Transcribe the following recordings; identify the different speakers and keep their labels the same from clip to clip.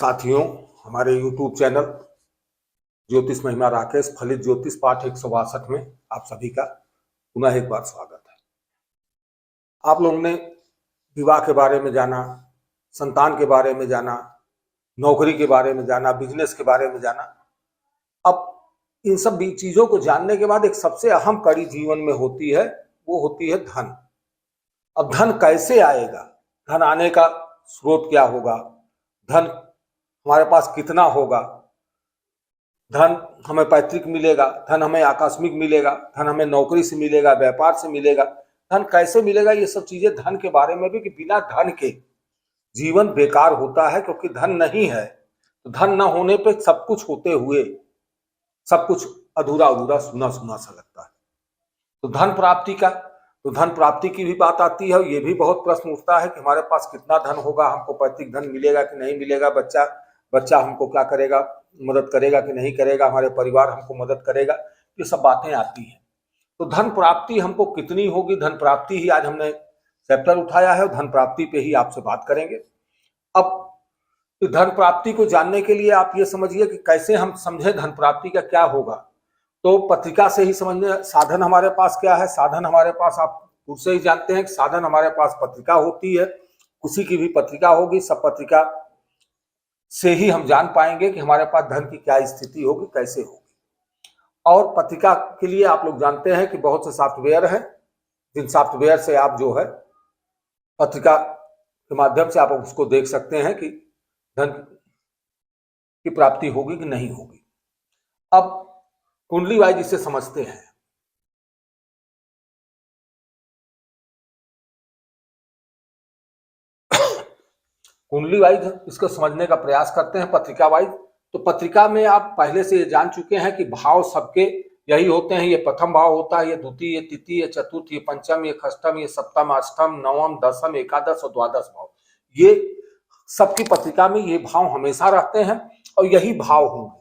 Speaker 1: साथियों, हमारे YouTube channel ज्योतिष महिमा राकेश फलित ज्योतिष पाठ 162 में आप सभी का पुनः एक बार स्वागत है। आप लोगों ने विवाह के बारे में जाना, संतान के बारे में जाना, नौकरी के बारे में जाना, बिजनेस के बारे में जाना। अब इन सब चीजों को जानने के बाद एक सबसे अहम कड़ी जीवन में होती है, वो होती है धन। अब धन कैसे आएगा, धन आने का स्रोत क्या होगा, धन हमारे पास कितना होगा, धन हमें पैतृक मिलेगा, धन हमें आकस्मिक मिलेगा, धन हमें नौकरी से मिलेगा, व्यापार से मिलेगा, धन कैसे मिलेगा, ये सब चीजें धन के बारे में भी कि बिना धन के जीवन बेकार होता है। क्योंकि धन नहीं है तो धन न होने पे सब कुछ होते हुए सब कुछ अधूरा अधूरा सूना सूना सा लगता है। तो धन प्राप्ति की भी बात आती है। ये भी बहुत प्रश्न उठता है कि हमारे पास कितना धन होगा, हमको पैतृक धन मिलेगा कि नहीं मिलेगा, बच्चा हमको क्या करेगा, मदद करेगा कि नहीं करेगा, हमारे परिवार हमको मदद करेगा, ये सब बातें आती हैं। तो धन प्राप्ति हमको कितनी होगी, धन प्राप्ति ही आज हमने चैप्टर उठाया है, धन प्राप्ति पे ही आपसे बात करेंगे। अब धन प्राप्ति को जानने के लिए आप ये समझिए कि कैसे हम समझे धन प्राप्ति का क्या होगा। तो पत्रिका से ही समझने, साधन हमारे पास क्या है, साधन हमारे पास आप उससे ही जानते हैं कि साधन हमारे पास पत्रिका होती है। किसी की भी पत्रिका होगी, सब पत्रिका से ही हम जान पाएंगे कि हमारे पास धन की क्या स्थिति होगी, कैसे होगी। और पत्रिका के लिए आप लोग जानते हैं कि बहुत से सॉफ्टवेयर हैं, जिन सॉफ्टवेयर से आप जो है पत्रिका के माध्यम से आप उसको देख सकते हैं कि धन की प्राप्ति होगी कि नहीं होगी। अब कुंडली वाइज इसे समझते हैं। कुंडली वाइज इसको समझने का प्रयास करते हैं पत्रिका वाइज। तो पत्रिका में आप पहले से ये जान चुके हैं कि भाव सबके यही होते हैं। ये प्रथम भाव होता है, ये द्वितीय, ये तृतीय, ये चतुर्थ, ये पंचम, ये षष्ठम, ये सप्तम, अष्टम, नवम, दसम, एकादश और द्वादश भाव। ये सबकी पत्रिका में ये भाव हमेशा रहते हैं और यही भाव होंगे,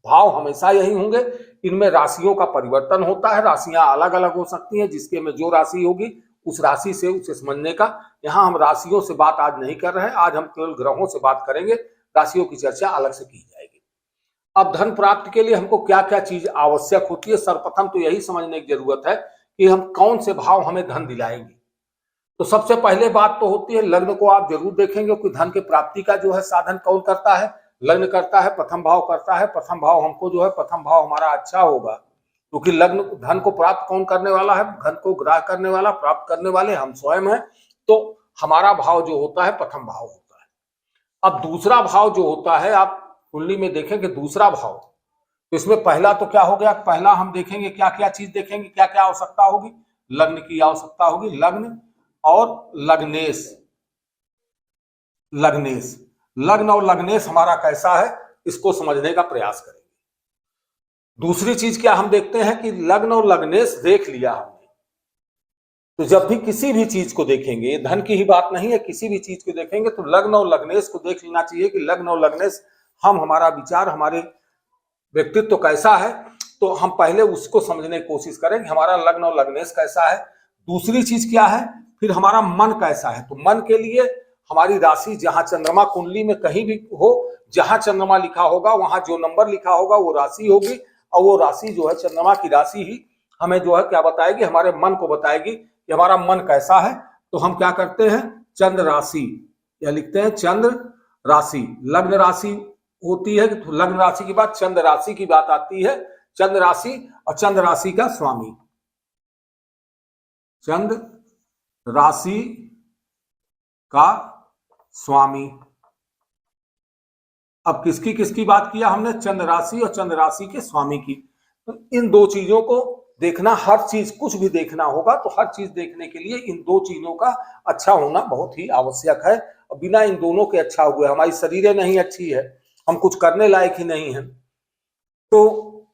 Speaker 1: भाव हमेशा यही होंगे। इनमें राशियों का परिवर्तन होता है, राशियां अलग अलग हो सकती हैं, जिसके में जो राशि होगी उस राशि से उसे समझने का। यहाँ हम राशियों से बात आज नहीं कर रहे हैं, आज हम केवल ग्रहों से बात करेंगे, राशियों की चर्चा अलग से की जाएगी। अब धन प्राप्ति के लिए हमको क्या क्या चीज आवश्यक होती है, सर्वप्रथम तो यही समझने की जरूरत है कि हम कौन से भाव हमें धन दिलाएंगे। तो सबसे पहले बात तो होती है लग्न को आप जरूर देखेंगे कि धन की प्राप्ति का जो है साधन कौन करता है, लग्न करता है, प्रथम भाव करता है। प्रथम भाव हमको जो है, प्रथम भाव हमारा अच्छा होगा क्योंकि लग्न धन को प्राप्त कौन करने वाला है, धन को ग्राह करने वाला, प्राप्त करने वाले हम स्वयं हैं। तो हमारा भाव जो होता है प्रथम भाव होता है। अब दूसरा भाव जो होता है, आप कुंडली में देखें कि दूसरा भाव, तो इसमें पहला तो क्या हो गया, पहला हम देखेंगे क्या क्या चीज देखेंगे, क्या क्या आवश्यकता होगी, लग्न की आवश्यकता होगी, लग्न और लग्नेश। लग्न और लग्नेश हमारा कैसा है, इसको समझने का प्रयास करेंगे। दूसरी चीज क्या हम देखते हैं कि लग्न और लग्नेश देख लिया हमने, तो जब भी किसी भी चीज को देखेंगे, ये धन की ही बात नहीं है, किसी भी चीज को देखेंगे तो लग्न और लग्नेश को देख लेना चाहिए कि लग्न और लग्नेश हमारा विचार, हमारे व्यक्तित्व तो कैसा है। तो हम पहले उसको समझने की कोशिश करें कि हमारा लग्न और लग्नेश कैसा है। दूसरी चीज क्या है, फिर हमारा मन कैसा है। तो मन के लिए हमारी राशि, जहां चंद्रमा कुंडली में कहीं भी हो, जहां चंद्रमा लिखा होगा वहां जो नंबर लिखा होगा वो राशि होगी, और वो राशि जो है चंद्रमा की राशि ही हमें जो है क्या बताएगी, हमारे मन को बताएगी कि हमारा मन कैसा है। तो हम क्या करते हैं, चंद्र राशि या लिखते हैं चंद्र राशि। लग्न राशि होती है, तो लग्न राशि के बाद चंद्र राशि की बात आती है। चंद्र राशि और चंद्र राशि का स्वामी, चंद्र राशि का स्वामी। अब किसकी किसकी बात किया हमने, चंद्र राशि और चंद्र राशि के स्वामी की। तो इन दो चीजों को देखना, हर चीज कुछ भी देखना होगा तो हर चीज देखने के लिए इन दो चीजों का अच्छा होना बहुत ही आवश्यक है। और बिना इन दोनों के अच्छा हुए हमारी शरीर नहीं अच्छी है, हम कुछ करने लायक ही नहीं है, तो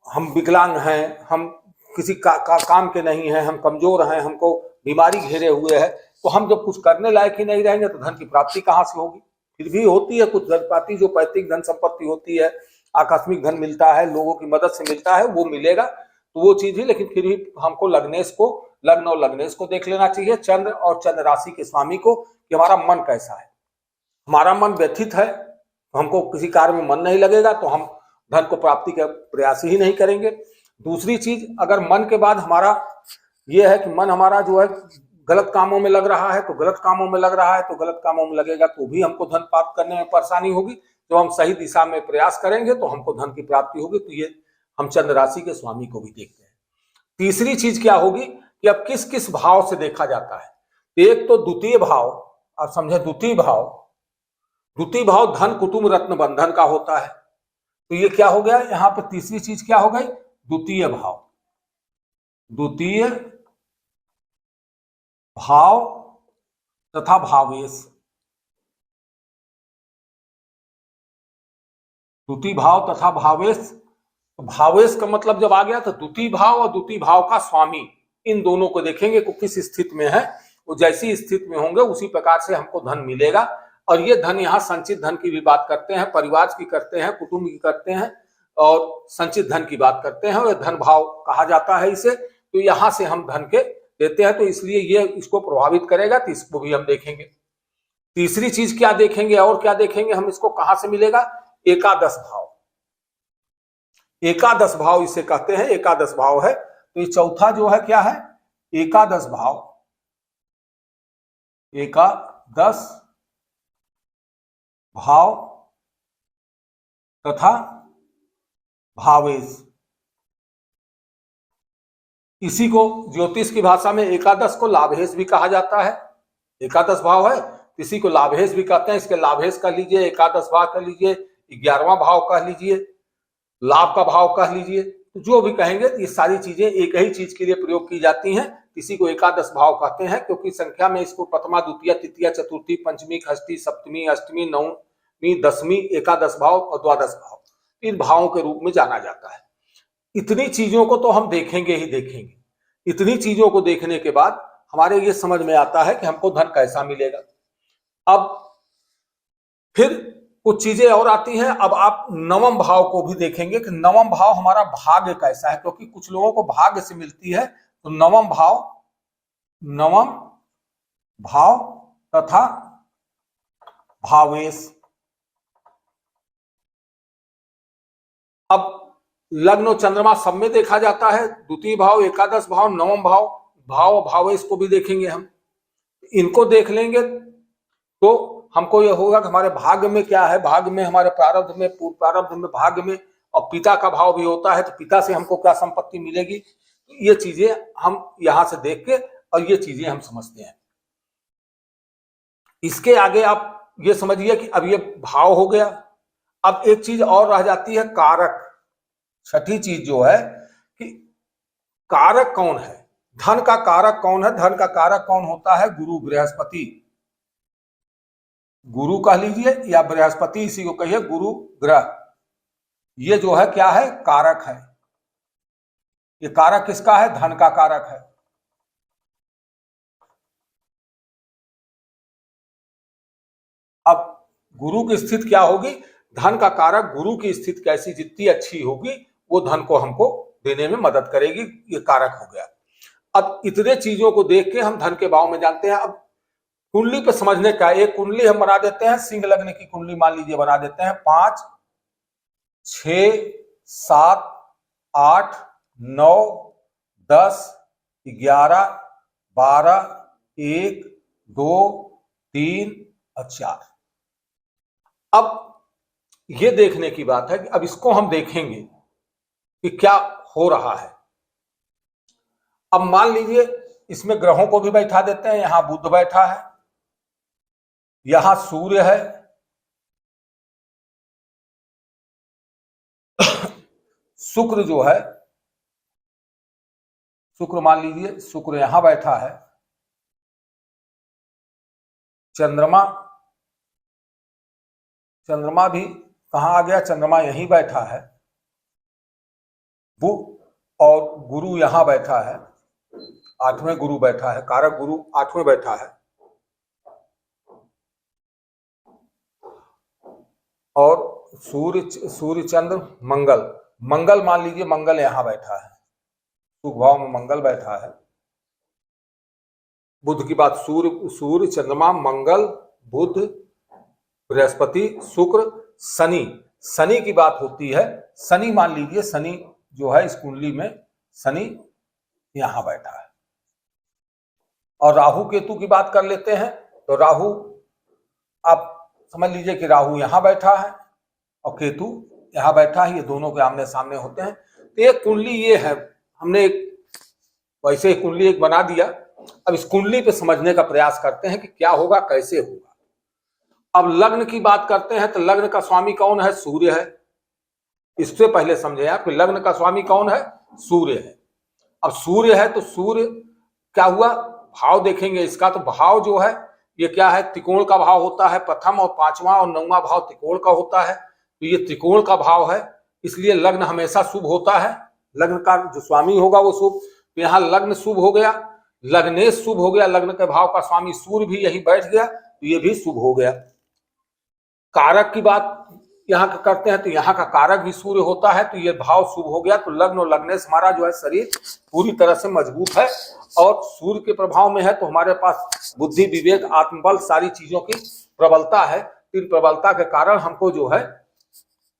Speaker 1: हम विकलांग हैं, हम किसी काम के नहीं हैं, हम कमजोर हैं, हमको बीमारी घेरे हुए है, तो हम जब कुछ करने लायक ही नहीं रहेंगे तो धन की प्राप्ति कहाँ से होगी। फिर भी होती है कुछ धन प्राप्ति, जो पैतृक धन संपत्ति होती है, आकस्मिक धन मिलता है, लोगों की मदद से मिलता है, वो मिलेगा, तो वो चीज ही। लेकिन फिर भी हमको लग्न और लग्नेश को देख लेना चाहिए, चंद्र और चंद्र राशि के स्वामी को, कि हमारा मन कैसा है। हमारा मन व्यथित है, तो हमको किसी कार्य में मन नहीं लगेगा तो हम धन को प्राप्ति का प्रयास ही नहीं करेंगे। दूसरी चीज, अगर मन के बाद हमारा ये है कि मन हमारा जो है गलत कामों में लग रहा है, तो गलत कामों में लग रहा है तो गलत कामों में लगेगा तो भी हमको धन प्राप्त करने में परेशानी होगी। जब हम सही दिशा में प्रयास करेंगे तो हमको धन की प्राप्ति होगी। तो ये हम चंद्र राशि के स्वामी को भी देखते हैं। तीसरी चीज क्या होगी कि अब किस किस भाव से देखा जाता है। एक तो द्वितीय भाव, आप समझे, द्वितीय भाव धन कुटुंब रत्न बंधन का होता है। तो ये क्या हो गया यहां पर, तीसरी चीज क्या हो गई, द्वितीय भाव। द्वितीय भाव तथा भावेश। द्वितीय भाव तथा भावेश। भावेश का मतलब जब आ गया तो द्वितीय भाव और द्वितीय भाव का स्वामी, इन दोनों को देखेंगे कि किस स्थिति में है। वो जैसी स्थिति में होंगे उसी प्रकार से हमको धन मिलेगा। और ये धन, यहाँ संचित धन की भी बात करते हैं, परिवार की करते हैं, कुटुंब की करते हैं और संचित धन की बात करते हैं। और धन भाव कहा जाता है इसे। तो यहां से हम धन के देते हैं, तो इसलिए ये इसको प्रभावित करेगा। तो इसको भी हम देखेंगे। तीसरी चीज क्या देखेंगे और क्या देखेंगे हम, इसको कहां से मिलेगा, एकादश भाव। एकादश भाव इसे कहते हैं, एकादश भाव है। तो ये चौथा जो है क्या है, एकादश भाव। एकादश भाव तथा भावेश। इसी को ज्योतिष की भाषा में एकादश को लाभेश भी कहा जाता है। एकादश भाव है, इसी को लाभेश भी कहते हैं। इसके लाभेश कह लीजिए, एकादश भाव कह लीजिए, 11वां भाव कह लीजिए, लाभ का भाव कह लीजिए, तो जो भी कहेंगे ये सारी चीजें एक ही चीज के लिए प्रयोग की जाती हैं। इसी को एकादश भाव कहते हैं, क्योंकि संख्या में इसको प्रथमा, द्वितीय, तृतीय, चतुर्थी, पंचमी, षष्ठी, सप्तमी, अष्टमी, नवमी, दसवीं, एकादश भाव और द्वादश भाव, इन भावों के रूप में जाना जाता है। इतनी चीजों को तो हम देखेंगे ही देखेंगे। इतनी चीजों को देखने के बाद हमारे ये समझ में आता है कि हमको धन कैसा मिलेगा। अब फिर कुछ चीजें और आती हैं। अब आप नवम भाव को भी देखेंगे कि नवम भाव हमारा भाग्य कैसा है, क्योंकि कुछ लोगों को भाग्य से मिलती है। तो नवम भाव तथा भावेश। अब लग्न और चंद्रमा सब में देखा जाता है। द्वितीय भाव, एकादश भाव, नवम भाव भावेश को भी देखेंगे हम। इनको देख लेंगे तो हमको यह होगा कि हमारे भाग्य में क्या है, भाग्य में हमारे प्रारब्ध में, पूर्व प्रारब्ध में, भाग्य में, और पिता का भाव भी होता है तो पिता से हमको क्या संपत्ति मिलेगी। तो ये चीजें हम यहां से देख के और ये चीजें हम समझते हैं। इसके आगे आप ये समझिए कि अब ये भाव हो गया। अब एक चीज और रह जाती है, कारक। छठी चीज जो है कि कारक कौन है, धन का कारक कौन है। धन का कारक कौन होता है, गुरु, बृहस्पति। गुरु कह लीजिए या बृहस्पति, इसी को कहिए गुरु ग्रह। ये जो है क्या है, कारक है। ये कारक किसका है, धन का कारक है। अब गुरु की स्थिति क्या होगी, धन का कारक गुरु की स्थिति कैसी, जितनी अच्छी होगी वो धन को हमको देने में मदद करेगी। ये कारक हो गया। अब इतने चीजों को देख के हम धन के भाव में जानते हैं। अब कुंडली पे समझने का, एक कुंडली हम बना देते हैं, सिंह लग्न की कुंडली मान लीजिए बना देते हैं। 5, 6, 7, 8, 9, 10, 11, 12, 1, 2, 3 और 4। अब ये देखने की बात है कि अब इसको हम देखेंगे कि क्या हो रहा है। अब मान लीजिए इसमें ग्रहों को भी बैठा देते हैं। यहां बुध बैठा है, यहां सूर्य है, शुक्र जो है, शुक्र मान लीजिए शुक्र यहां बैठा है, चंद्रमा भी कहां आ गया, चंद्रमा यहीं बैठा है, और गुरु यहां बैठा है, 8वें गुरु बैठा है, कारक गुरु 8वें बैठा है, और सूर्य चंद्र मंगल मान लीजिए मंगल यहां बैठा है, सुख भाव में मंगल बैठा है। बुध की बात, सूर्य चंद्रमा मंगल बुध बृहस्पति शुक्र शनि, शनि की बात होती है। शनि मान लीजिए, शनि जो है इस कुंडली में शनि यहां बैठा है। और राहु केतु की बात कर लेते हैं तो राहु, आप समझ लीजिए कि राहु यहां बैठा है और केतु यहां बैठा है, ये दोनों के आमने सामने होते हैं। तो एक कुंडली ये है, हमने वैसे कुंडली एक बना दिया। अब इस कुंडली पे समझने का प्रयास करते हैं कि क्या होगा, कैसे होगा। अब लग्न की बात करते हैं तो लग्न का स्वामी कौन है? सूर्य है। इससे पहले समझे आप कि लग्न का स्वामी कौन है? सूर्य है। अब सूर्य है तो सूर्य क्या हुआ, भाव देखेंगे इसका। तो भाव जो है ये क्या है? त्रिकोण का भाव होता है। प्रथम और पांचवा और नौवां भाव त्रिकोण का होता है, तो ये त्रिकोण का भाव है, इसलिए लग्न हमेशा शुभ होता है। लग्न का जो स्वामी होगा वो शुभ। तो यहाँ लग्न शुभ हो गया, लग्नेश शुभ हो गया, लग्न के भाव का स्वामी सूर्य भी यही बैठ गया, तो ये भी शुभ हो गया। कारक की बात यहाँ करते हैं तो यहाँ का कारक भी सूर्य होता है, तो ये भाव शुभ हो गया। तो लग्न और लग्नेश हमारा जो है शरीर पूरी तरह से मजबूत है और सूर्य के प्रभाव में है, तो हमारे पास बुद्धि, विवेक, आत्मबल सारी चीजों की प्रबलता है। इन प्रबलता के कारण हमको जो है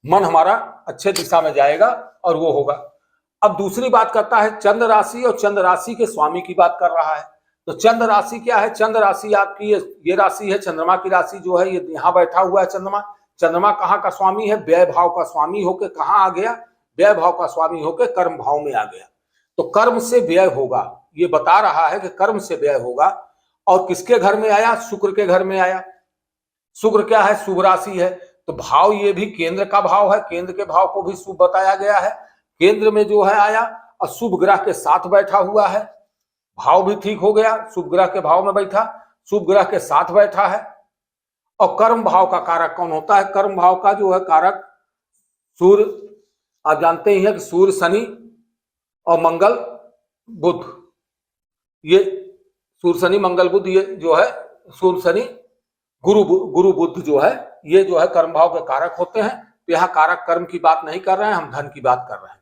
Speaker 1: मन हमारा अच्छे दिशा में जाएगा और वो होगा। अब दूसरी बात करता है चंद्र राशि, और चंद्र राशि के स्वामी की बात कर रहा है। तो चंद्र राशि क्या है? चंद्र राशि आपकी ये राशि है, चंद्रमा की राशि जो है ये यहाँ बैठा हुआ है चंद्रमा। चंद्रमा कहाँ का स्वामी है? व्यय भाव का स्वामी होके कहाँ आ गया? व्यय भाव का स्वामी होके कर्म भाव में आ गया। तो कर्म से व्यय होगा, ये बता रहा है कि कर्म से व्यय होगा। और किसके घर में आया? शुक्र के घर में आया। शुक्र क्या है? शुभ राशि है। तो भाव ये भी केंद्र का भाव है, केंद्र के भाव को भी शुभ बताया गया है। केंद्र में जो है आया और शुभ ग्रह के साथ बैठा हुआ है, भाव भी ठीक हो गया। शुभ ग्रह के भाव में बैठा, शुभ ग्रह के साथ बैठा है। और कर्म भाव का कारक कौन होता है? कर्म भाव का जो है कारक सूर्य, आप जानते ही हैं कि सूर्य, शनि और मंगल, बुध, ये सूर्य, शनि, मंगल, बुध, ये जो है सूर्य, शनि, गुरु, बुध जो है ये जो है कर्म भाव के कारक होते हैं। तो यहाँ कारक कर्म की बात नहीं कर रहे हैं, हम धन की बात कर रहे हैं।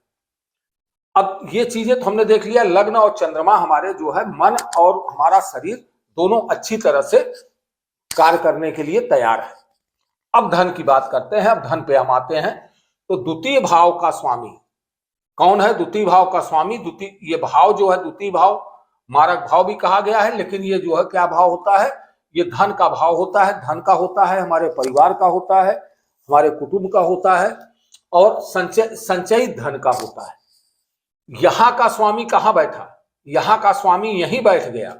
Speaker 1: अब ये चीजें तो हमने देख लिया, लग्न और चंद्रमा हमारे जो है मन और हमारा शरीर दोनों अच्छी तरह से कार्य करने के लिए तैयार है। अब धन की बात करते हैं। अब धन पे हम आते हैं। तो द्वितीय भाव का स्वामी कौन है? द्वितीय भाव का स्वामी, द्वितीय ये भाव जो है, द्वितीय भाव मारक भाव भी कहा गया है, लेकिन ये जो है क्या भाव होता है? ये धन का भाव होता है। धन का होता है, हमारे परिवार का होता है, हमारे कुटुंब का होता है और संचयित धन का होता है। यहां का स्वामी कहां बैठा? यहां का स्वामी यहीं बैठ गया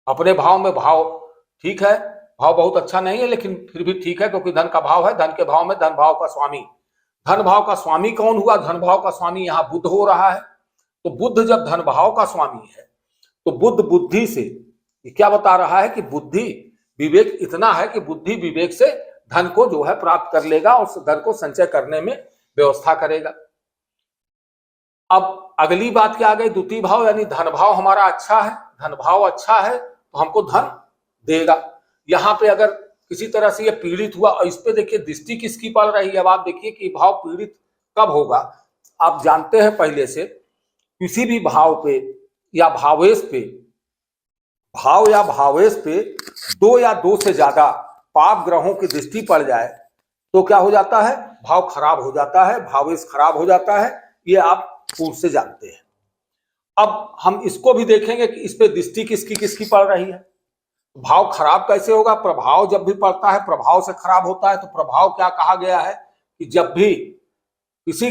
Speaker 1: अपने भाव में। भाव ठीक है, भाव बहुत अच्छा नहीं है लेकिन फिर भी ठीक है, क्योंकि धन का भाव है। धन के भाव में धन भाव का स्वामी, धन भाव का स्वामी कौन हुआ? धन भाव का स्वामी यहाँ बुध हो रहा है। तो बुध जब धन भाव का स्वामी है तो बुध बुद्धि से, ये क्या बता रहा है कि बुद्धि विवेक इतना है कि बुद्धि विवेक से धन को जो है प्राप्त कर लेगा और उस धन को संचय करने में व्यवस्था करेगा। अब अगली बात क्या आ गई? द्वितीय भाव यानी धन भाव हमारा अच्छा है। धन भाव अच्छा है तो हमको धन देगा। यहाँ पे अगर किसी तरह से ये पीड़ित हुआ, और इस पे देखिए दृष्टि किसकी पड़ रही है। अब आप देखिए कि भाव पीड़ित कब होगा। आप जानते हैं पहले से, किसी भी भाव पे या भावेश पे, भाव या भावेश पे दो या दो से ज्यादा पाप ग्रहों की दृष्टि पड़ जाए तो क्या हो जाता है? भाव खराब हो जाता है, भावेश खराब हो जाता है। ये आप पूर्व से जानते हैं। अब हम इसको भी देखेंगे कि इस पे दृष्टि किसकी किसकी पड़ रही है। भाव खराब कैसे होगा? प्रभाव जब भी पड़ता है प्रभाव से खराब होता है। तो प्रभाव क्या कहा गया है कि जब भी किसी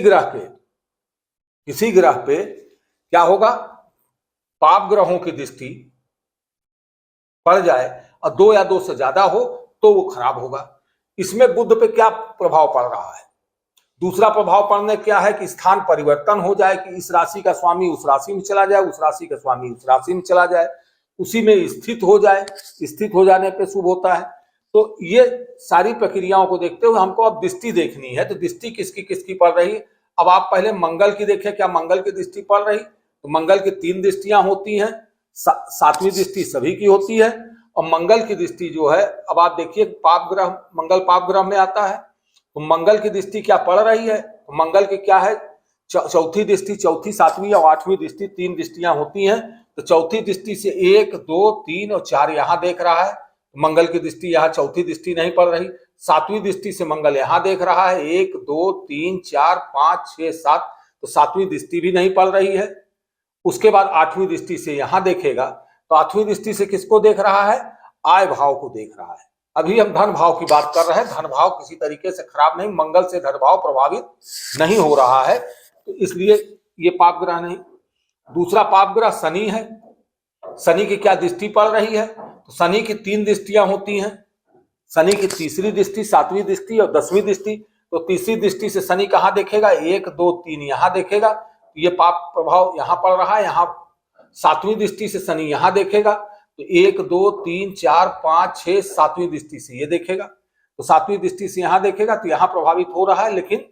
Speaker 1: ग्रह पे क्या होगा? पाप ग्रहों की दृष्टि पड़ जाए और दो या दो से ज्यादा हो तो वो खराब होगा। इसमें बुध पे क्या प्रभाव पड़ रहा है? दूसरा प्रभाव पड़ने क्या है कि स्थान परिवर्तन हो जाए, कि इस राशि का स्वामी उस राशि में चला जाए, उस राशि का स्वामी उस राशि में चला जाए, उसी में स्थित हो जाए। स्थित हो जाने पे शुभ होता है। तो ये सारी प्रक्रियाओं को देखते हुए हमको अब दृष्टि देखनी है। तो दृष्टि किसकी किसकी पड़ रही है? अब आप पहले मंगल की देखें, क्या मंगल की दृष्टि पड़ रही? तो मंगल की 3 दृष्टियां होती हैं, 7वीं दृष्टि सभी की होती है। और मंगल की दृष्टि जो है, अब आप देखिए पाप ग्रह, मंगल पाप ग्रह में आता है। तो मंगल की दृष्टि क्या पड़ रही है? तो मंगल की क्या है? चौथी दृष्टि, चौथी, 7वीं और 8वीं दृष्टि, 3 दृष्टियां होती हैं। तो चौथी दृष्टि से 1, 2, 3 और 4 यहां देख रहा है। मंगल की दृष्टि यहाँ चौथी दृष्टि नहीं पड़ रही। सातवीं दृष्टि से मंगल यहाँ देख रहा है, 1 2 3 4 5 6 7, तो सातवीं दृष्टि भी नहीं पड़ रही है। उसके बाद आठवीं दृष्टि से यहां देखेगा, तो आठवीं दृष्टि से किसको देख रहा है? आय भाव को देख रहा है। अभी हम धन भाव की बात कर रहे हैं, धन भाव किसी तरीके से खराब नहीं, मंगल से धन भाव प्रभावित नहीं हो रहा है, तो इसलिए ये पाप ग्रह नहीं। दूसरा पाप ग्रह शनि है। शनि की क्या दृष्टि पड़ रही है? तो शनि की 3 दृष्टियां होती हैं। शनि की तीसरी दृष्टि, 7वीं दृष्टि और 10वीं दृष्टि। तो तीसरी दृष्टि से शनि कहां देखेगा? 1 2 3 यहां देखेगा, तो ये पाप प्रभाव यहां पड़ रहा है। यहां 7वीं दृष्टि से शनि यहां देखेगा, तो 1 2 3 4 5 6 7वीं दृष्टि से ये देखेगा, तो 7वीं दृष्टि से यहां देखेगा, तो यहां प्रभावित हो रहा है, लेकिन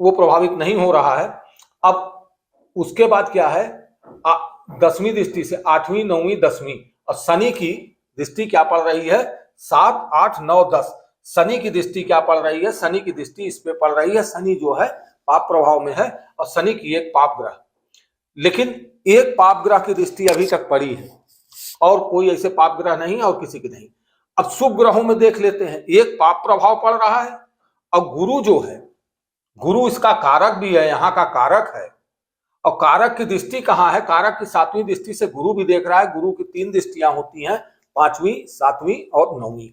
Speaker 1: वो प्रभावित नहीं हो रहा है। अब उसके बाद क्या है? 10वीं दृष्टि से 8वीं 9वीं 10वीं, और शनि की दृष्टि क्या पड़ रही है? 7 8 9 10। शनि की दृष्टि क्या पड़ रही है? शनि की दृष्टि इस पे पड़ रही है। शनि जो है पाप प्रभाव में है, और शनि की एक पाप ग्रह, लेकिन एक पाप ग्रह की दृष्टि अभी तक पड़ी है, और कोई ऐसे पाप ग्रह नहीं और किसी की नहीं। अब शुभ ग्रहों में देख लेते हैं, एक पाप प्रभाव पड़ रहा है, और गुरु जो है, गुरु इसका कारक भी है, यहाँ का कारक है, और कारक की दृष्टि कहाँ है? कारक की 7वीं दृष्टि से गुरु भी देख रहा है। गुरु की 3 दृष्टियां होती हैं, 5वीं 7वीं और 9वीं।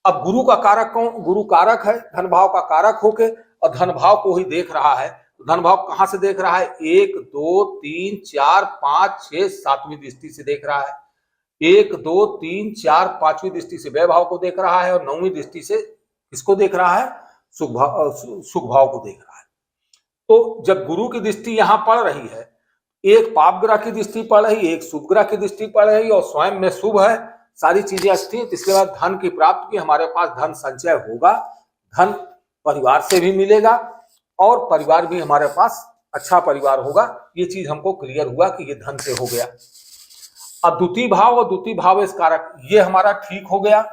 Speaker 1: अब गुरु का कारक कौन? गुरु कारक है, धन भाव का कारक होके, और धन भाव को ही देख रहा है। तो धन भाव कहां से देख रहा है? 1 2 3 4 5 6 7वीं दृष्टि से देख रहा है। 1 2 3 4 5वीं दृष्टि से व्यय भाव को देख रहा है, और 9वीं दृष्टि से किसको देख रहा है? सुख भाव को देख रहा है। तो जब गुरु की दृष्टि यहां पड़ रही है, एक पाप ग्रह की दृष्टि पड़ रही, एक शुभ ग्रह की दृष्टि पड़ रही, और स्वयं में शुभ है, सारी चीजें अच्छी हैं, इसके बाद धन की प्राप्ति की, हमारे पास धन संचय होगा, धन परिवार से भी मिलेगा, और परिवार भी हमारे पास अच्छा परिवार होगा। ये चीज हमको क्लियर हुआ कि ये धन से हो गया। अब द्वितीय भाव और द्वितीय भावेश कारक, ये हमारा ठीक हो गया,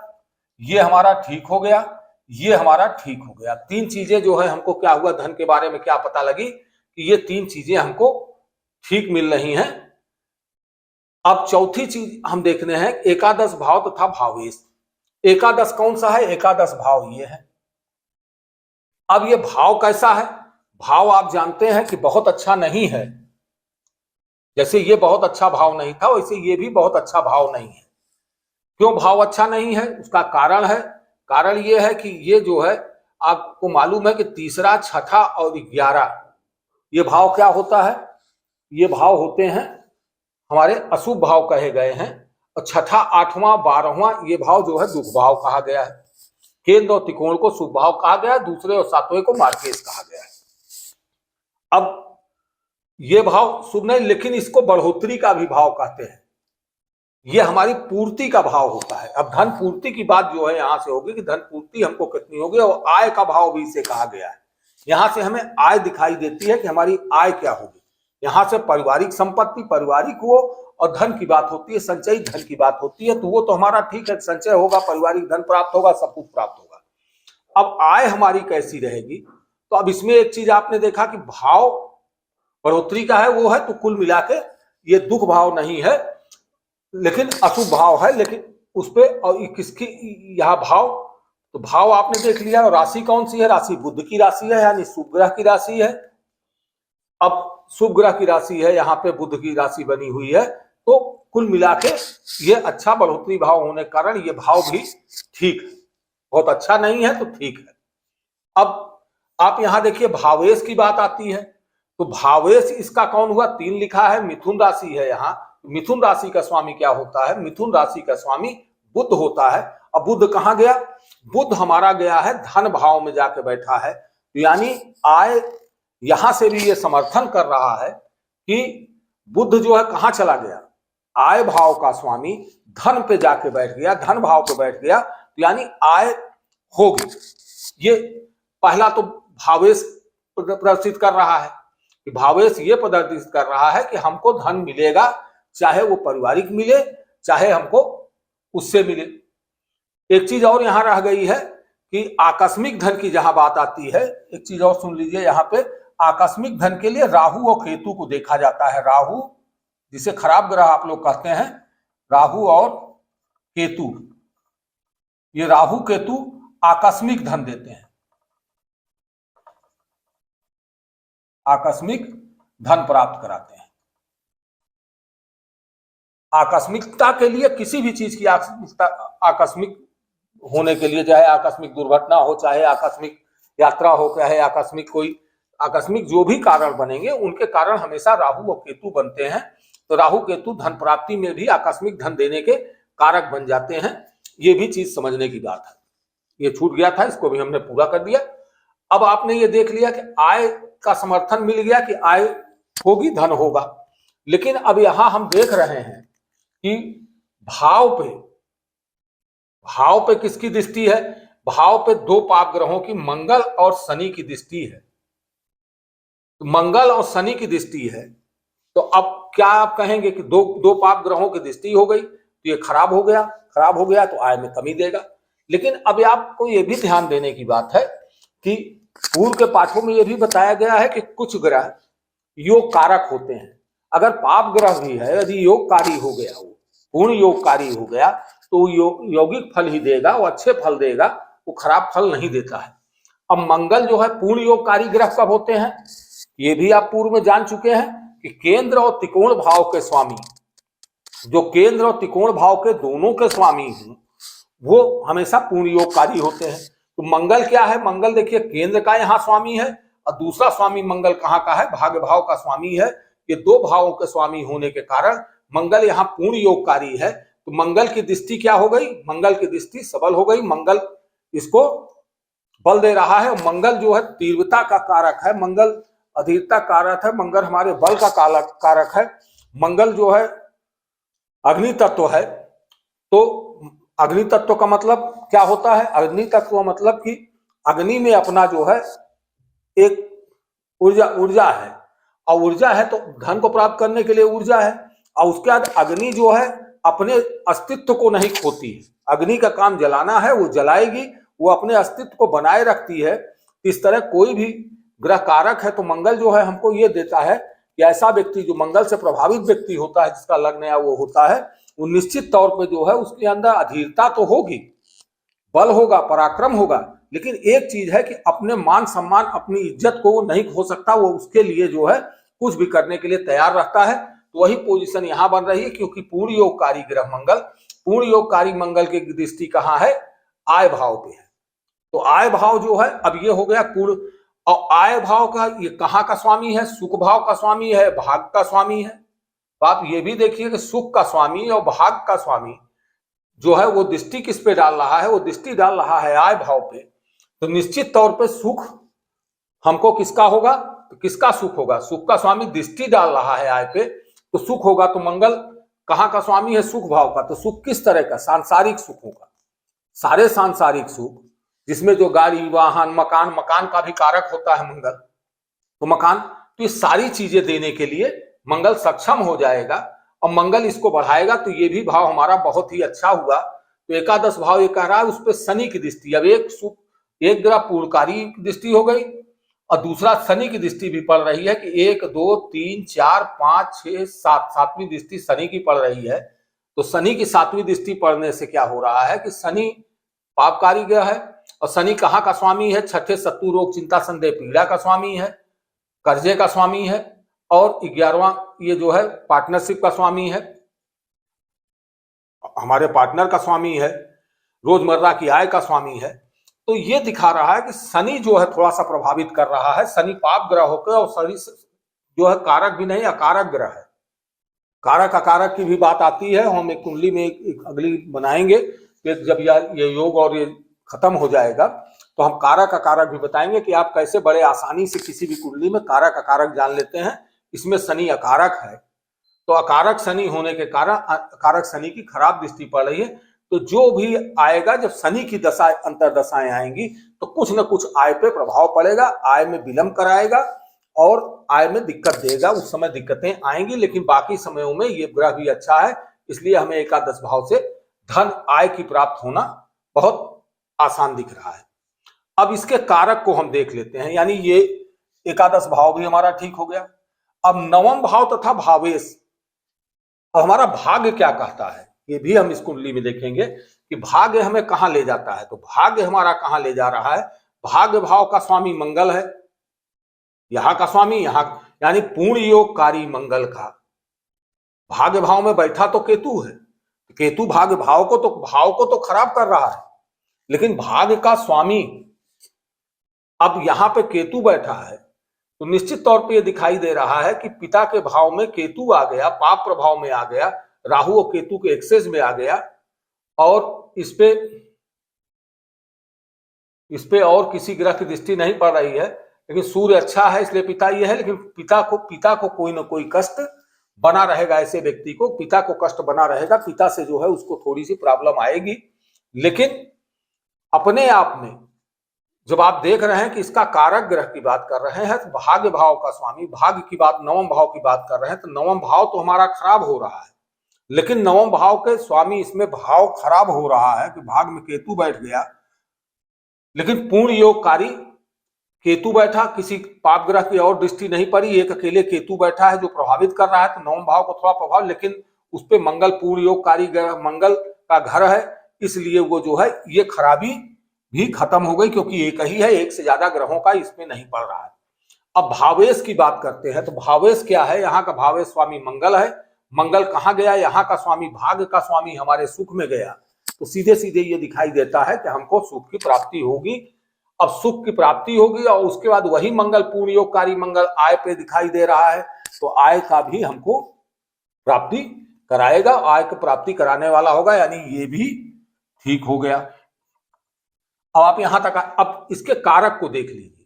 Speaker 1: ये हमारा ठीक हो गया, ये हमारा ठीक हो गया। 3 चीजें जो है हमको क्या हुआ, धन के बारे में क्या पता लगी कि ये 3 चीजें हमको ठीक मिल रही हैं। अब चौथी चीज हम देखने हैं, एकादश भाव तथा भावेश। एकादश कौन सा है? एकादश भाव ये है। अब ये भाव कैसा है? भाव आप जानते हैं कि बहुत अच्छा नहीं है। जैसे ये बहुत अच्छा भाव नहीं था, वैसे ये भी बहुत अच्छा भाव नहीं है। क्यों भाव अच्छा नहीं है? उसका कारण है। कारण ये है कि ये जो है, आपको मालूम है कि तीसरा, छठा और 11 ये भाव क्या होता है? ये भाव होते हैं हमारे अशुभ भाव कहे गए हैं, और छठा, 8वां 12वां ये भाव जो है दुख भाव कहा गया है। केंद्र और त्रिकोण को शुभ भाव कहा गया है, दूसरे और 7वें को मार्केश कहा गया है। अब ये भाव शुभ नहीं, लेकिन इसको बढ़ोतरी का भी भाव कहते हैं। ये हमारी पूर्ति का भाव होता है। अब धन पूर्ति की बात जो है यहां से होगी कि धन पूर्ति हमको कितनी होगी, और आय का भाव भी इसे कहा गया है। यहां से हमें आय दिखाई देती है कि हमारी आय क्या होगी। यहां से पारिवारिक संपत्ति, पारिवारिक हो, और धन की बात होती है, संचयी धन की बात होती है, तो वो तो हमारा ठीक है, संचय होगा, पारिवारिक धन प्राप्त होगा, सब कुछ प्राप्त होगा। अब आय हमारी कैसी रहेगी? तो अब इसमें एक चीज आपने देखा कि भाव बढ़ोतरी का है, वो है, तो कुल मिला के ये दुख भाव नहीं है, लेकिन अशुभ भाव है। लेकिन उस पे और किसकी यहाँ भाव, तो भाव आपने देख लिया। और राशि कौन सी है? राशि बुध की राशि है, यानी शुभ ग्रह की राशि है। अब शुभ ग्रह की राशि है, यहाँ पे बुध की राशि बनी हुई है, तो कुल मिला के ये अच्छा बढ़ोतरी भाव होने के कारण ये भाव भी ठीक है, बहुत अच्छा नहीं है तो ठीक है। अब आप यहां देखिए भावेश की बात आती है, तो भावेश इसका कौन हुआ? 3 लिखा है, मिथुन राशि है यहाँ। मिथुन राशि का स्वामी क्या होता है? मिथुन राशि का स्वामी बुध होता है। अब बुध कहां गया? बुध हमारा गया है धन भाव में जाके बैठा है, यानी आय, यहां से भी ये समर्थन कर रहा है कि बुध जो है कहां चला गया? आय भाव का स्वामी धन पे जाके बैठ गया, धन भाव पे बैठ गया, यानी आय होगी। ये पहला तो भावेश प्रदर्शित कर रहा है, कि भावेश ये प्रदर्शित कर रहा है कि हमको धन मिलेगा, चाहे वो पारिवारिक मिले, चाहे हमको उससे मिले। एक चीज और यहां रह गई है कि आकस्मिक धन की जहां बात आती है, एक चीज और सुन लीजिए, यहाँ पे आकस्मिक धन के लिए राहु और केतु को देखा जाता है। राहु, जिसे खराब ग्रह आप लोग कहते हैं, राहु और केतु, ये राहु केतु आकस्मिक धन देते हैं, आकस्मिक धन प्राप्त कराते हैं। आकस्मिकता के लिए, किसी भी चीज की आकस्मिक होने के लिए, चाहे आकस्मिक दुर्घटना हो, चाहे आकस्मिक यात्रा हो, चाहे आकस्मिक कोई आकस्मिक जो भी कारण बनेंगे, उनके कारण हमेशा राहु और केतु बनते हैं। तो राहु केतु धन प्राप्ति में भी आकस्मिक धन देने के कारक बन जाते हैं। ये भी चीज समझने की बात है। ये छूट गया था, इसको भी हमने पूरा कर दिया। अब आपने ये देख लिया कि आय का समर्थन मिल गया कि आय होगी, धन होगा। लेकिन अब यहां हम देख रहे हैं कि भाव पे किसकी दृष्टि है? भाव पे दो पाप ग्रहों की, मंगल और शनि की दृष्टि है। तो मंगल और शनि की दृष्टि है, तो अब क्या आप कहेंगे कि दो पाप ग्रहों की दृष्टि हो गई तो ये खराब हो गया तो आय में कमी देगा। लेकिन अब आपको ये भी ध्यान देने की बात है कि पूर्व के पाठों में ये भी बताया गया है कि कुछ ग्रह योग कारक होते हैं। अगर पाप ग्रह भी है, यदि योगकारी हो गया, वो पूर्ण योगकारी हो गया, तो यौगिक फल ही देगा, वो अच्छे फल देगा, वो खराब फल नहीं देता है। अब मंगल जो है पूर्ण योगकारी ग्रह कब होते हैं? ये भी आप पूर्व में जान चुके हैं कि केंद्र और त्रिकोण भाव के स्वामी, जो केंद्र और त्रिकोण भाव के दोनों के स्वामी हैं, वो हमेशा पूर्ण योगकारी होते हैं। तो मंगल क्या है? मंगल देखिए केंद्र का यहाँ स्वामी है, और दूसरा स्वामी मंगल कहाँ का है? भाग्य भाव का स्वामी है। ये दो भावों के स्वामी होने के कारण मंगल यहाँ पूर्ण योगकारी है। तो मंगल की दृष्टि क्या हो गई? मंगल की दृष्टि सबल हो गई। मंगल इसको बल दे रहा है। मंगल जो है तीव्रता का कारक है, मंगल अधीरता कारक है, मंगल हमारे बल का कारक है। मंगल जो है अग्नि तत्व है। तो अग्नि तत्व का मतलब क्या होता है? अग्नि तत्व मतलब कि अग्नि में अपना जो है एक ऊर्जा है, और ऊर्जा है तो धन को प्राप्त करने के लिए ऊर्जा है। और उसके बाद अग्नि जो है अपने अस्तित्व को नहीं खोती है। अग्नि का काम जलाना है, वो जलाएगी, वो अपने अस्तित्व को बनाए रखती है। इस तरह कोई भी ग्रह कारक है तो मंगल जो है हमको ये देता है कि ऐसा व्यक्ति जो मंगल से प्रभावित व्यक्ति होता है, जिसका लग्न या वो होता है, वो निश्चित तौर पे जो है उसके अंदर अधीरता तो होगी, बल होगा, पराक्रम होगा, लेकिन एक चीज है कि अपने मान सम्मान, अपनी इज्जत को वो नहीं खो सकता। वो उसके लिए जो है कुछ भी करने के लिए तैयार रहता है। तो वही पोजीशन यहां बन रही है, क्योंकि पूर्ण योगकारी ग्रह मंगल, पूर्ण योगकारी मंगल की दृष्टि कहाँ है? आय भाव पे है। तो आय भाव जो है, अब ये हो गया पूर्ण, और आय भाव का ये कहाँ का स्वामी है? सुख भाव का स्वामी है, भाग का स्वामी है। तो आप ये भी देखिए कि सुख का स्वामी और भाग का स्वामी जो है वो दृष्टि किस पे डाल रहा है? वो दृष्टि डाल रहा है आय भाव पे। तो निश्चित तौर पे सुख हमको किसका होगा? तो किसका सुख होगा? सुख का स्वामी दृष्टि डाल रहा है आय पे, तो सुख होगा। तो मंगल कहाँ का स्वामी है? सुख भाव का। तो सुख किस तरह का? सांसारिक सुख होगा, सारे सांसारिक सुख, जिसमें जो गाड़ी, वाहन, मकान का भी कारक होता है मंगल, तो मकान, तो ये सारी चीजें देने के लिए मंगल सक्षम हो जाएगा, और मंगल इसको बढ़ाएगा। तो ये भी भाव हमारा बहुत ही अच्छा हुआ। तो एकादश भाव ये कह रहा है, उस पर शनि की दृष्टि। अब एक ग्रह पूर्णकारी की दृष्टि हो गई, और दूसरा शनि की दृष्टि भी पड़ रही है कि 1 2 3 4 5 6 7 सातवीं दृष्टि शनि की पड़ रही है। तो शनि की सातवीं दृष्टि पड़ने से क्या हो रहा है कि शनि पापकारी ग्रह है, और शनि कहाँ का स्वामी है? छठे शत्रु रोग चिंता संदेह पीड़ा का स्वामी है, कर्जे का स्वामी है, और 11वां ये जो है पार्टनरशिप का स्वामी है, हमारे पार्टनर का स्वामी है, रोजमर्रा की आय का स्वामी है। तो ये दिखा रहा है कि शनि जो है थोड़ा सा प्रभावित कर रहा है। शनि पाप ग्रह होकर, और शनि जो है कारक भी नहीं, अकारक ग्रह है। कारक अकारक की भी बात आती है, हम एक कुंडली में एक अगली बनाएंगे। जब ये योग और ये खत्म हो जाएगा तो हम कारक अकारक भी बताएंगे कि आप कैसे बड़े आसानी से किसी भी कुंडली में कारक अकारक जान लेते हैं। इसमें शनि अकारक है, तो अकारक शनि होने के कारण अकारक शनि की खराब दृष्टि पड़ रही है। तो जो भी आएगा, जब शनि की दशा अंतरदशाएं आएंगी तो कुछ न कुछ आय पे प्रभाव पड़ेगा, आय में विलंब कराएगा और आय में दिक्कत देगा। उस समय दिक्कतें आएंगी, लेकिन बाकी समयों में ये ग्रह भी अच्छा है, इसलिए हमें एकादश भाव से धन आय की प्राप्त होना बहुत आसान दिख रहा है। अब इसके कारक को हम देख लेते हैं, यानी ये एकादश भाव भी हमारा ठीक हो गया। अब नवम भाव तथा भावेश, अब हमारा भाग्य क्या कहता है? ये भी हम इस कुंडली में देखेंगे कि भाग्य हमें कहां ले जाता है। तो भाग्य हमारा कहां ले जा रहा है, भाग्य भाव का स्वामी मंगल है, यहां का स्वामी यहां, यानी पूर्ण योगकारी मंगल का भाग्य भाव में बैठा तो केतु है। केतु भाग्य भाव को तो खराब कर रहा है, लेकिन भाग्य का स्वामी अब यहां पे केतु बैठा है, तो निश्चित तौर पे ये दिखाई दे रहा है कि पिता के भाव में केतु आ गया, पाप प्रभाव में आ गया, राहु और केतु के एक्सेस में आ गया, और इस पे और किसी ग्रह की दृष्टि नहीं पड़ रही है, लेकिन सूर्य अच्छा है इसलिए पिता ये है, लेकिन पिता को कोई ना कोई कष्ट बना रहेगा। ऐसे व्यक्ति को पिता को कष्ट बना रहेगा, पिता से जो है उसको थोड़ी सी प्रॉब्लम आएगी। लेकिन अपने आप में जब आप देख रहे हैं कि इसका कारक ग्रह की बात कर रहे हैं, तो भाग्य भाव का स्वामी, भाग्य की बात, नवम भाव की बात कर रहे हैं, तो नवम भाव तो हमारा खराब हो रहा है, लेकिन नवम भाव के स्वामी इसमें भाव खराब हो रहा है कि भाग में केतु बैठ गया, लेकिन पूर्ण योगकारी केतु बैठा, किसी पाप ग्रह की और दृष्टि नहीं पड़ी, एक अकेले केतु बैठा है जो प्रभावित कर रहा है, तो नवम भाव को थोड़ा प्रभाव, लेकिन उस पर मंगल पूर्ण योगकारी ग्रह, मंगल का घर है, इसलिए वो जो है ये खराबी भी खत्म हो गई, क्योंकि एक ही है, एक से ज्यादा ग्रहों का इसमें नहीं पड़ रहा है। अब भावेश की बात करते हैं, तो भावेश क्या है, यहाँ का भावेश स्वामी मंगल है। मंगल कहाँ गया, यहाँ का स्वामी, भाग्य का स्वामी हमारे सुख में गया, तो सीधे सीधे ये दिखाई देता है कि हमको सुख की प्राप्ति होगी। अब सुख की प्राप्ति होगी और उसके बाद वही मंगल, पूर्ण योगकारी मंगल आय पे दिखाई दे रहा है, तो आय का भी हमको प्राप्ति कराएगा, आय की प्राप्ति कराने वाला होगा, यानी ये भी ठीक हो गया। अब आप यहां तक, अब इसके कारक को देख लीजिए।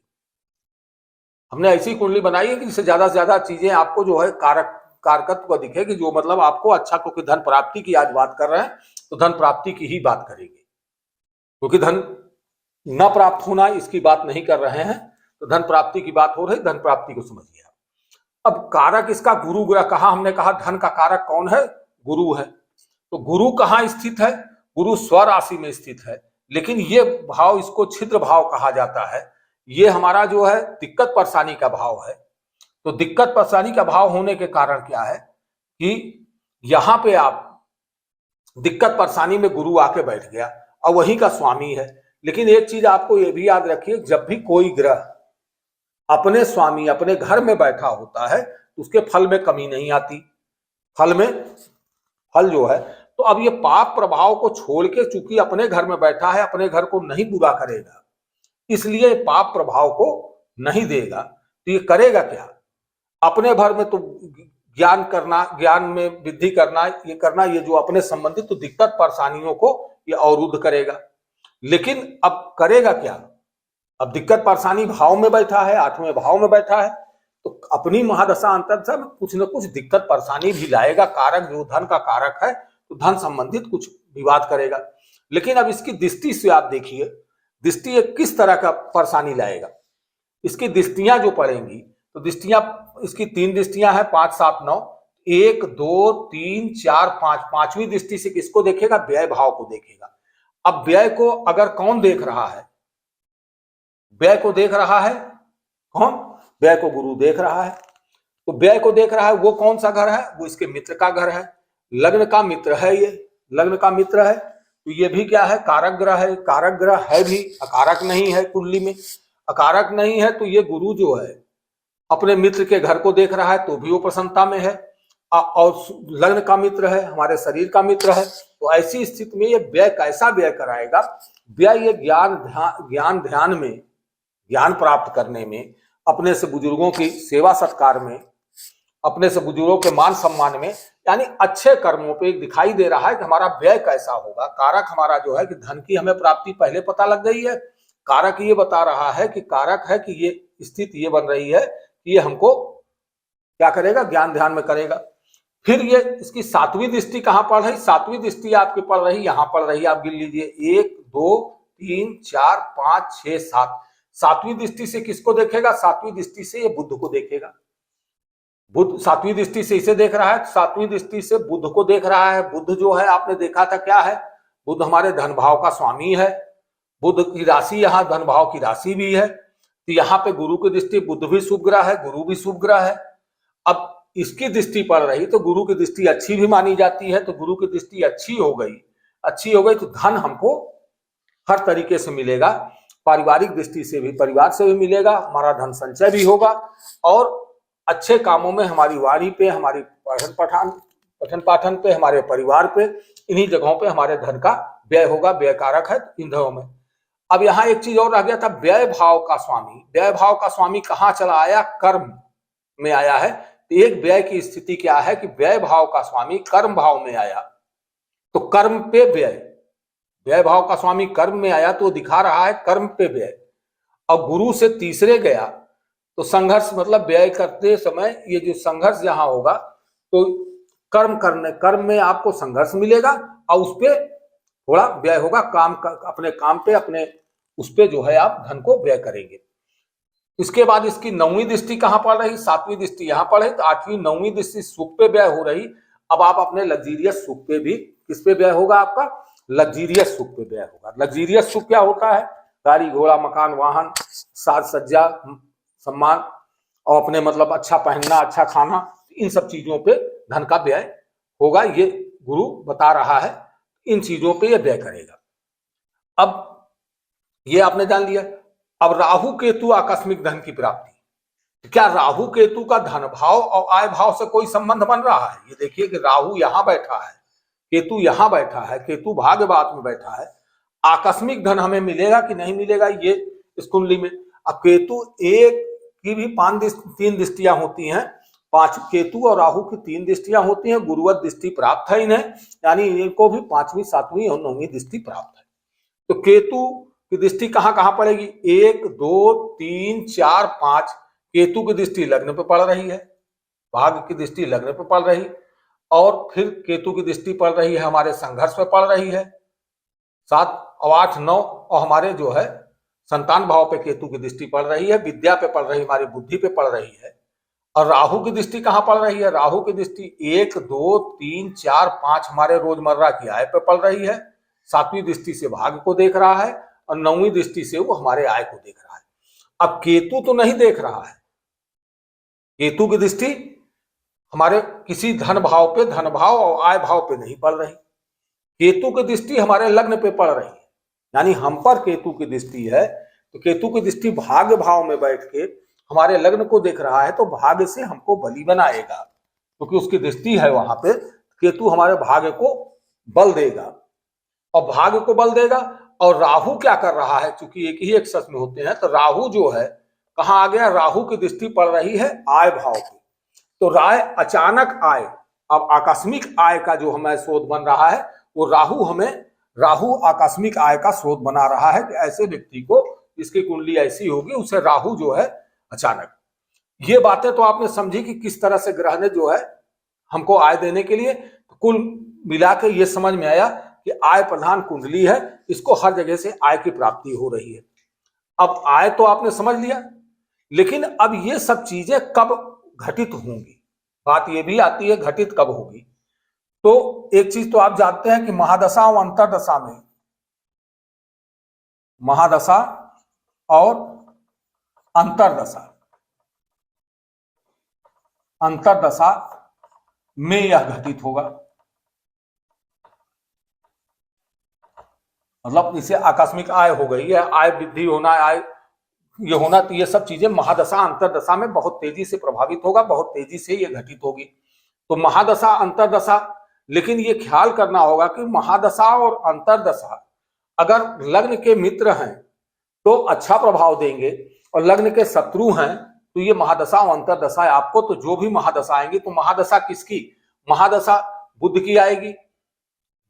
Speaker 1: हमने ऐसी कुंडली बनाई है कि इससे ज्यादा से ज्यादा चीजें आपको जो है कारकत्व को दिखेगी, जो मतलब आपको अच्छा, क्योंकि धन प्राप्ति की आज बात कर रहे हैं तो धन प्राप्ति की ही बात करेंगे, क्योंकि धन न प्राप्त होना इसकी बात नहीं कर रहे हैं, तो धन प्राप्ति की बात हो रही, धन प्राप्ति को समझिए। अब कारक इसका गुरु ग्रह, कहा हमने कहा धन का कारक कौन है, गुरु है। तो गुरु कहाँ स्थित है, गुरु स्वराशि में स्थित है, लेकिन ये भाव, इसको छिद्र भाव कहा जाता है, ये हमारा जो है दिक्कत परेशानी का भाव है। तो दिक्कत परेशानी का भाव होने के कारण क्या है कि यहां पे आप दिक्कत परेशानी में गुरु आके बैठ गया और वही का स्वामी है। लेकिन एक चीज आपको ये भी याद रखिए, जब भी कोई ग्रह अपने स्वामी, अपने घर में बैठा होता है, तो उसके फल में कमी नहीं आती, फल जो है, तो अब ये पाप प्रभाव को छोड़ के चूंकि अपने घर में बैठा है, अपने घर को नहीं बुरा करेगा, इसलिए पाप प्रभाव को नहीं देगा। तो ये करेगा क्या, अपने भर में तो ज्ञान करना, ज्ञान में वृद्धि करना, ये जो अपने संबंधित तो दिक्कत परेशानियों को ये अवरुद्ध करेगा। लेकिन अब करेगा क्या, अब दिक्कत परेशानी भाव में बैठा है, 8वें भाव में बैठा है, तो अपनी महादशा अंतर्दशा में कुछ न कुछ दिक्कत परेशानी भी लाएगा। कारक जो धन का कारक है, तो धन संबंधित कुछ विवाद करेगा। लेकिन अब इसकी दृष्टि से आप देखिए, दृष्टि किस तरह का परेशानी लाएगा। इसकी दृष्टियां जो पड़ेंगी, तो दृष्टियां, इसकी 3 दृष्टियां हैं, 5, 7, 9, 1, 2, 3, 4, 5, 5वीं दृष्टि से किसको देखेगा, व्यय भाव को देखेगा। अब व्यय को अगर कौन देख रहा है, व्यय को देख रहा है कौन, व्यय को गुरु देख रहा है। तो व्यय को देख रहा है, वो कौन सा घर है, वो इसके मित्र का घर है, लग्न का मित्र है, ये लग्न का मित्र है, तो ये भी क्या है, कारक ग्रह है। कारक ग्रह है भी, अकारक नहीं है, कुंडली में अकारक नहीं है, तो ये गुरु जो है अपने मित्र के घर को देख रहा है, तो भी वो प्रसन्नता में है, और लग्न का मित्र है, हमारे शरीर का मित्र है। तो ऐसी स्थिति में ये व्यय कैसा व्यय कराएगा, व्यय ये ज्ञान ध्यान में, ज्ञान प्राप्त करने में, अपने से बुजुर्गों की सेवा सत्कार में, अपने से बुजुर्गों के मान सम्मान में, यानी अच्छे कर्मों पे दिखाई दे रहा है कि हमारा व्यय कैसा होगा। कारक हमारा जो है कि धन की हमें प्राप्ति पहले पता लग गई है, कारक ये बता रहा है कि कारक है कि ये स्थिति ये बन रही है कि ये हमको क्या करेगा, ज्ञान ध्यान में करेगा। फिर ये इसकी 7वीं दृष्टि कहां पड़ रही, 7वीं दृष्टि आपकी पड़ रही, यहां पड़ रही, आप गिन लीजिए, 1, 2, 3, 4, 5, 6, 7। 7वीं दृष्टि से किसको देखेगा, 7वीं दृष्टि से ये बुध को देखेगा। बुध 7वीं दृष्टि से इसे देख रहा है, 7वीं दृष्टि से बुध को देख रहा है। बुध जो है आपने देखा था क्या है, बुध हमारे धन भाव का स्वामी है, बुध की राशि यहाँ धन भाव की राशि भी है, तो यहाँ पे गुरु की दृष्टि, बुध भी शुभ ग्रह है, गुरु भी शुभ ग्रह है। अब इसकी दृष्टि पड़ रही तो गुरु की दृष्टि अच्छी भी मानी जाती है, तो गुरु की दृष्टि अच्छी हो गई तो धन हमको हर तरीके से मिलेगा, पारिवारिक दृष्टि से भी, परिवार से भी मिलेगा, हमारा धन संचय भी होगा और अच्छे कामों में, हमारी वाणी पे, हमारी पठन पाठन पे, हमारे परिवार पे, इन्हीं जगहों पे हमारे धन का व्यय होगा। व्यय कारक है इंद्रियों में। अब यहाँ एक चीज और रह गया था, व्यय भाव का स्वामी। व्यय भाव का स्वामी कहाँ चला आया? कर्म में आया है। तो एक व्यय की स्थिति क्या है कि व्यय भाव का स्वामी कर्म भाव में आया, तो कर्म पे व्यय। व्यय भाव का स्वामी कर्म में आया तो दिखा रहा है कर्म पे व्यय। और गुरु से तीसरे गया तो संघर्ष, मतलब व्यय करते समय ये जो संघर्ष जहां होगा तो कर्म में आपको संघर्ष मिलेगा और उस पर थोड़ा व्यय होगा, अपने काम पे, अपने उस पे जो है आप धन को व्यय करेंगे। इसके बाद इसकी 9वीं दृष्टि कहां पड़ रही? 7वीं दृष्टि यहां पड़े, तो 8वीं 9वीं दृष्टि सुख पे व्यय हो रही। अब आप अपने लग्जीरियस सुख पे भी, किस पे व्यय होगा आपका? लग्जीरियस सुख पे व्यय होगा। लग्जीरियस सुख क्या होता है? गाड़ी घोड़ा, मकान, वाहन, साज सज्जा, सम्मान और अपने मतलब अच्छा पहनना, अच्छा खाना, इन सब चीजों पे धन का व्यय होगा। ये गुरु बता रहा है, इन चीजों पे ये व्यय करेगा। अब ये आपने जान लिया। अब राहु केतु आकस्मिक धन की प्राप्ति। क्या राहु केतु का धन भाव और आय भाव से कोई संबंध बन रहा है? ये देखिए कि राहु यहां बैठा है, केतु यहां बैठा है, केतु भाग्यभाव में बैठा है। आकस्मिक धन हमें मिलेगा कि नहीं मिलेगा ये इस कुंडली में? अब केतु एक की भी 3 दृष्टियां होती हैं, 5 केतु और राहु की 3 दृष्टियां होती हैं। गुरुवत दृष्टि प्राप्त है इन्हें, यानी इनको भी 5वीं 7वीं और 9वीं दृष्टि प्राप्त है। तो केतु की दृष्टि कहां कहां पड़ेगी? 1 2 3 4 5। केतु की दृष्टि लग्न पे पड़ रही है, भाग्य की दृष्टि लग्न पे पड़ रही, और फिर केतु की दृष्टि पड़ रही है हमारे संघर्ष पे पड़ रही है 7 और 8 9, और हमारे जो है संतान भाव पे केतु की दृष्टि पड़ रही है, विद्या पे पड़ रही, हमारी बुद्धि पे पड़ रही है। और राहु की दृष्टि कहां पड़ रही है? राहु की दृष्टि 1 2 3 4 5 हमारे रोजमर्रा की आय पे पड़ रही है। 7वीं दृष्टि से भाग्य को देख रहा है और 9वीं दृष्टि से वो हमारे आय को देख रहा है। अब केतु तो नहीं देख रहा है, केतु की दृष्टि हमारे किसी धन भाव पे, धन भाव और आय भाव पे नहीं पड़ रही। केतु की दृष्टि हमारे लग्न पे पड़ रही है, यानी हम पर केतु की दृष्टि है। तो केतु की दृष्टि भाग्य भाव में बैठ के हमारे लग्न को देख रहा है, तो भाग्य से हमको बली बनाएगा, क्योंकि उसकी दृष्टि है वहां पे। केतु हमारे भाग्य को बल देगा, और भाग्य को बल देगा। और राहु क्या कर रहा है? चूंकि एक ही एक्सस में होते हैं, तो राहु जो है कहां आ गया? राहु की दृष्टि पड़ रही है आय भाव पे। तो राय अचानक आय, अब आकस्मिक आय का जो हमें स्रोत बन रहा है, वो राहु आकस्मिक आय का स्रोत बना रहा है कि ऐसे व्यक्ति को, इसकी कुंडली ऐसी होगी, उसे राहु जो है अचानक। ये बातें तो आपने समझी कि किस तरह से ग्रह ने जो है हमको आय देने के लिए, कुल मिला के ये समझ में आया कि आय प्रधान कुंडली है, इसको हर जगह से आय की प्राप्ति हो रही है। अब आय तो आपने समझ लिया, लेकिन अब ये सब चीजें कब घटित होंगी? बात ये भी आती है घटित कब होगी। तो एक चीज तो आप जानते हैं कि महादशा और अंतरदशा में, महादशा और अंतरदशा में यह घटित होगा। मतलब इसे आकस्मिक आय हो गई है, आय वृद्धि होना, आय ये होना, तो ये सब चीजें महादशा अंतरदशा में बहुत तेजी से प्रभावित होगा, बहुत तेजी से ये घटित होगी। तो महादशा अंतरदशा, लेकिन ये ख्याल करना होगा कि महादशा और अंतरदशा अगर लग्न के मित्र हैं तो अच्छा प्रभाव देंगे, और लग्न के शत्रु हैं तो ये महादशा और अंतरदशा आपको, तो जो भी महादशा आएंगी, तो महादशा किसकी? महादशा बुध की आएगी।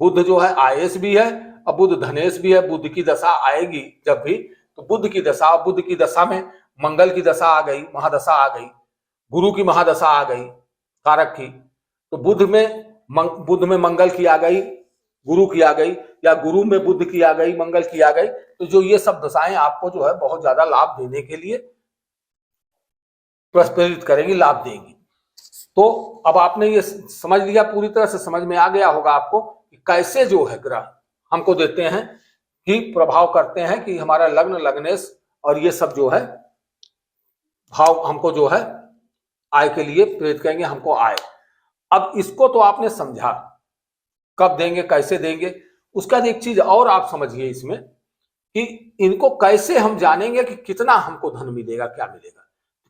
Speaker 1: बुध जो है आयेश भी है और बुध धनेश भी है। बुध की दशा आएगी जब भी, तो बुध की दशा में मंगल की दशा आ गई, महादशा आ गई, गुरु की महादशा आ गई कारक की, तो बुध में मंगल की आ गई, गुरु की आ गई, या गुरु में बुध की आ गई, मंगल की आ गई, तो जो ये सब दशाएं आपको जो है बहुत ज्यादा लाभ देने के लिए प्रेरित करेंगी, लाभ देंगी। तो अब आपने ये समझ लिया, पूरी तरह से समझ में आ गया होगा आपको कि कैसे जो है ग्रह हमको देते हैं कि प्रभाव करते हैं कि हमारा लग्न, लग्नेश और ये सब जो है भाव हमको जो है आय के लिए प्रेरित करेंगे हमको आय। अब इसको तो आपने समझा, कब देंगे कैसे देंगे। उसका एक चीज और आप समझिए इसमें कि इनको कैसे हम जानेंगे कि कितना हमको धन मिलेगा, क्या मिलेगा,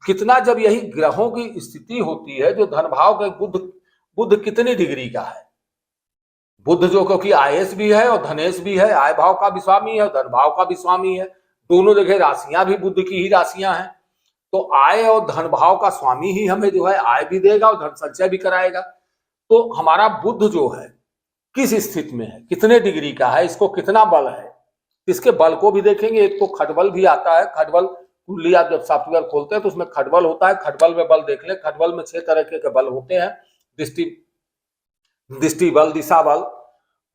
Speaker 1: कितना। जब यही ग्रहों की स्थिति होती है, जो धन भाव के बुध कितनी डिग्री का है, बुध जो क्योंकि आयस भी है और धनेश भी है, आय भाव का भी स्वामी है और धन भाव का भी स्वामी है, दोनों जगह राशियां भी बुध की ही राशियां हैं। तो आय और धन भाव का स्वामी ही हमें जो है आय भी देगा और धन संचय भी कराएगा। तो हमारा बुध जो है किस स्थिति में है, कितने डिग्री का है, इसको कितना बल है, इसके बल को भी देखेंगे। एक तो खटबल भी आता है, खटबल कुंडली आप जब सॉफ्टवेयर खोलते हैं तो उसमें खटबल होता है, खटबल में बल देख ले। खटबल में 6 तरह के बल होते हैं, दृष्टि बल, दिशा बल,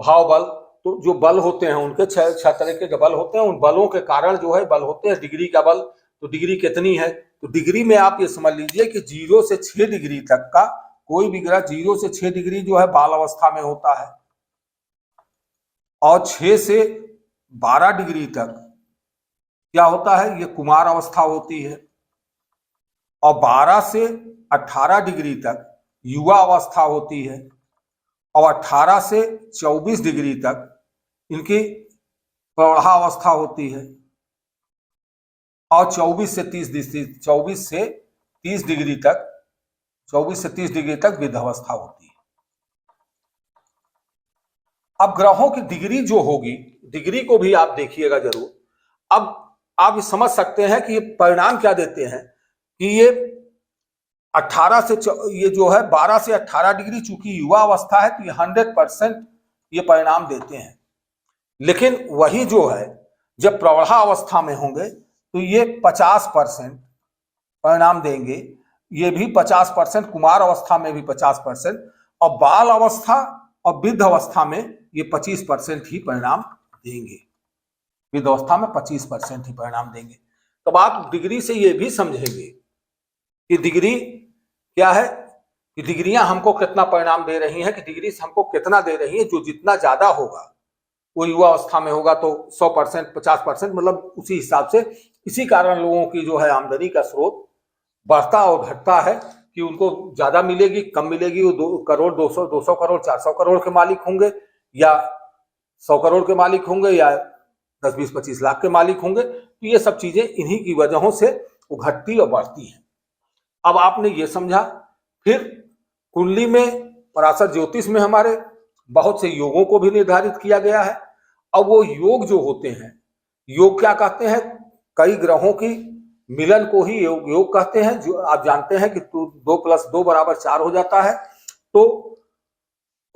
Speaker 1: भाव बल। तो जो बल होते हैं उनके 6 तरह के बल होते हैं। उन बलों के कारण जो है बल होते हैं। डिग्री का बल, तो डिग्री कितनी है, तो डिग्री में आप ये समझ लीजिए कि 0 से 6 डिग्री तक का कोई भी ग्रह 0 से 6 डिग्री जो है बाल अवस्था में होता है, और 6 से 12 डिग्री तक क्या होता है, ये कुमार अवस्था होती है, और 12 से 18 डिग्री तक युवा अवस्था होती है, और 18 से 24 डिग्री तक इनकी प्रौढ़ावस्था होती है, और 24 से 30 डिग्री तक वृद्धावस्था होती है। अब ग्रहों की डिग्री जो होगी, डिग्री को भी आप देखिएगा जरूर। अब आप समझ सकते हैं कि ये परिणाम क्या देते हैं कि ये 18 से ये जो है 12 से 18 डिग्री, चूंकि युवा अवस्था है तो ये 100% ये परिणाम देते हैं। लेकिन वही जो है जब प्रौढ़ा अवस्था में होंगे तो ये 50% परिणाम देंगे, ये भी 50%, कुमार अवस्था में भी 50%, और बाल अवस्था और वृद्ध अवस्था में ये 25% ही परिणाम देंगे। वृद्ध अवस्था में 25% ही परिणाम देंगे। तब आप डिग्री से ये भी समझेंगे कि डिग्री क्या है, कि डिग्रियां हमको कितना परिणाम दे रही हैं, कि डिग्री हमको कितना दे रही है। जो जितना ज्यादा होगा वो युवा अवस्था में होगा तो 100%, 50%, मतलब उसी हिसाब से। इसी कारण लोगों की जो है आमदनी का स्रोत बढ़ता और घटता है कि उनको ज्यादा मिलेगी, कम मिलेगी। वो 2 करोड़, 200 करोड़, 400 करोड़ के मालिक होंगे, या 100 करोड़ के मालिक होंगे, या 10, 20, 25 लाख के मालिक होंगे। तो ये सब चीजें इन्हीं की वजहों से वो घटती और बढ़ती हैं। अब आपने ये समझा। फिर कुंडली में, पराशर ज्योतिष में हमारे बहुत से योगों को भी निर्धारित किया गया है। अब वो योग जो होते हैं, योग क्या कहते हैं, कई ग्रहों की मिलन को ही योग कहते हैं। जो आप जानते हैं कि 2 + 2 = 4 हो जाता है। तो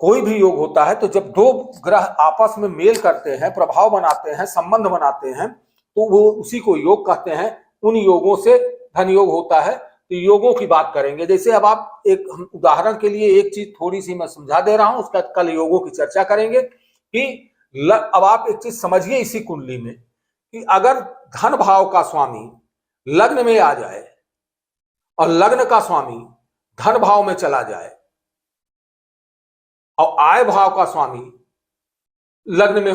Speaker 1: कोई भी योग होता है तो जब 2 ग्रह आपस में मेल करते हैं, प्रभाव बनाते हैं, संबंध बनाते हैं, तो वो उसी को योग कहते हैं। उन योगों से धन योग होता है। तो योगों की बात करेंगे। जैसे अब आप एक उदाहरण के लिए एक चीज थोड़ी सी मैं समझा दे रहा हूं, उसका कल योगों की चर्चा करेंगे। कि अब आप एक चीज समझिए इसी कुंडली में कि अगर धन भाव का स्वामी लग्न में आ जाए और लग्न का स्वामी धन भाव में चला जाए, और आय भाव का स्वामी लग्न में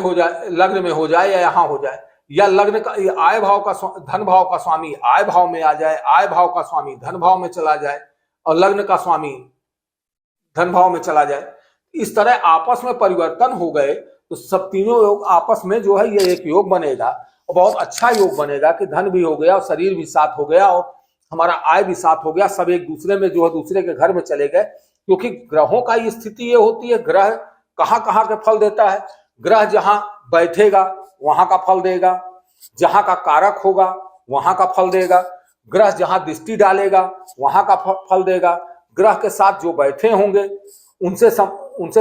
Speaker 1: हो जाए या यहां हो जाए, या लग्न का आय भाव का धन भाव का स्वामी आय भाव में आ जाए, आय भाव का स्वामी धन भाव में चला जाए, और लग्न का स्वामी धन भाव में चला जाए, इस तरह आपस में परिवर्तन हो गए तो सब तीनों योग आपस में जो है ये एक योग बनेगा, और बहुत अच्छा योग बनेगा कि धन भी हो गया और शरीर भी साथ हो गया और हमारा आय भी साथ हो गया। सब एक दूसरे में जो है दूसरे के घर में चले गए। क्योंकि ग्रहों का ये स्थिति ये होती है, ग्रह कहां कहां के फल देता है। ग्रह जहां बैठेगा वहां का फल देगा, जहां का कारक होगा वहां का फल देगा। ग्रह जहां दृष्टि डालेगा वहां का फल देगा। ग्रह के साथ जो बैठे होंगे उनसे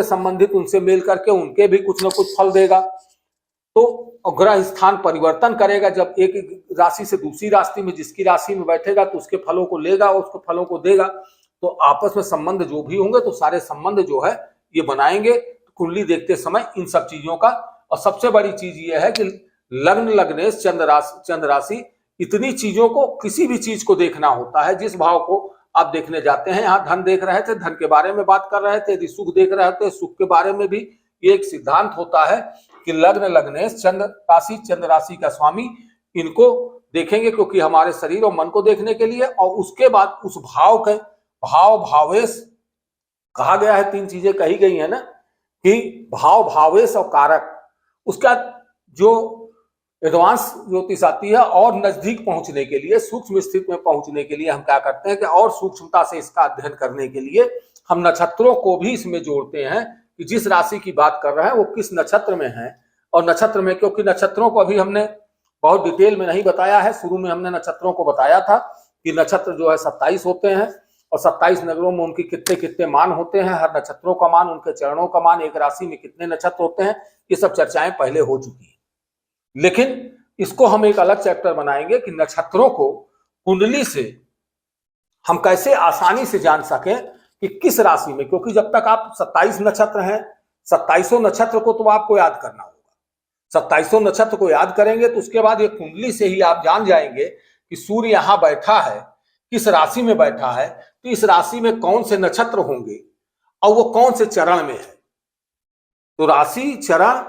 Speaker 1: संबंधित, उनसे मेल करके उनके भी कुछ न कुछ फल देगा। तो ग्रह स्थान परिवर्तन करेगा। जब एक राशि से दूसरी राशि में, जिसकी राशि में बैठेगा तो उसके फलों को लेगा और उसके फलों को देगा। तो आपस में संबंध जो भी होंगे तो सारे संबंध जो है ये बनाएंगे कुंडली देखते समय इन सब चीजों का। और सबसे बड़ी चीज ये है कि लग्न, लग्नेश, चंद्र राशि, इतनी चीजों को, किसी भी चीज को देखना होता है। जिस भाव को आप देखने जाते हैं, यहाँ धन देख रहे थे, धन के बारे में बात कर रहे थे। यदि सुख देख रहे थे, सुख के बारे में भी ये एक सिद्धांत होता है कि लग्न, लग्नेश, चंद्र राशि का स्वामी, इनको देखेंगे क्योंकि हमारे शरीर और मन को देखने के लिए। और उसके बाद उस भाव के भाव भावेश कहा गया है, 3 चीजें कही गई है ना, कि भाव भावेश और कारक। उसका जो एडवांस ज्योतिष आती है और नजदीक पहुंचने के लिए, सूक्ष्म स्थिति में पहुंचने के लिए हम क्या करते हैं कि और सूक्ष्मता से इसका अध्ययन करने के लिए हम नक्षत्रों को भी इसमें जोड़ते हैं कि जिस राशि की बात कर रहे हैं वो किस नक्षत्र में है। और नक्षत्र में, क्योंकि नक्षत्रों को अभी हमने बहुत डिटेल में नहीं बताया है, शुरू में हमने नक्षत्रों को बताया था कि नक्षत्र जो है 27 होते हैं और 27 नगरों में उनके कितने कितने मान होते हैं, हर नक्षत्रों का मान, उनके चरणों का मान, एक राशि में कितने नक्षत्र होते हैं, ये सब चर्चाएं पहले हो चुकी है। लेकिन इसको हम एक अलग चैप्टर बनाएंगे कि नक्षत्रों को कुंडली से हम कैसे आसानी से जान सकें कि किस राशि में, क्योंकि जब तक आप 27 नक्षत्र हैं, 27 नक्षत्र को तो आपको याद करना होगा। 27 नक्षत्र को याद करेंगे तो उसके बाद ये कुंडली से ही आप जान जाएंगे कि सूर्य यहां बैठा है, किस राशि में बैठा है, तो इस राशि में कौन से नक्षत्र होंगे और वो कौन से चरण में है। तो राशि, चरण,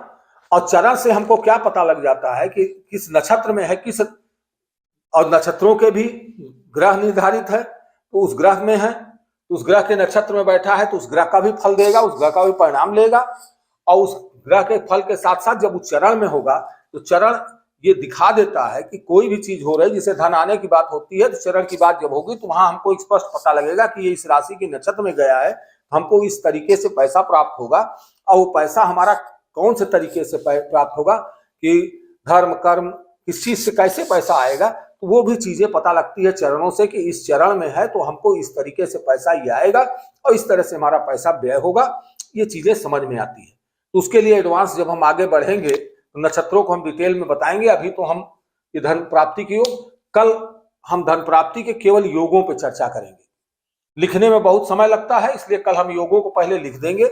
Speaker 1: और चरण से हमको क्या पता लग जाता है कि किस नक्षत्र में है, किस, और नक्षत्रों के भी ग्रह निर्धारित है, तो उस ग्रह में है, तो उस ग्रह के नक्षत्र में बैठा है तो उस ग्रह का भी फल देगा, उस ग्रह का भी परिणाम लेगा। और उस ग्रह के फल के साथ साथ जब उस चरण में होगा तो चरण ये दिखा देता है कि कोई भी चीज हो रही, जिसे धन आने की बात होती है तो चरण की बात जब होगी तो वहां हमको स्पष्ट पता लगेगा कि ये इस राशि के नक्षत्र में गया है, हमको इस तरीके से पैसा प्राप्त होगा। और वो पैसा हमारा कौन से तरीके से प्राप्त होगा, कि धर्म कर्म किस चीज से कैसे पैसा आएगा, तो वो भी चीजें पता लगती है चरणों से कि इस चरण में है तो हमको इस तरीके से पैसा ये आएगा और इस तरह से हमारा पैसा व्यय होगा। ये चीजें समझ में आती है। तो उसके लिए एडवांस जब हम आगे बढ़ेंगे तो नक्षत्रों को हम डिटेल में बताएंगे। अभी तो हम ये धन प्राप्ति के योग, कल हम धन प्राप्ति के केवल योगों पर चर्चा करेंगे। लिखने में बहुत समय लगता है, इसलिए कल हम योगों को पहले लिख देंगे,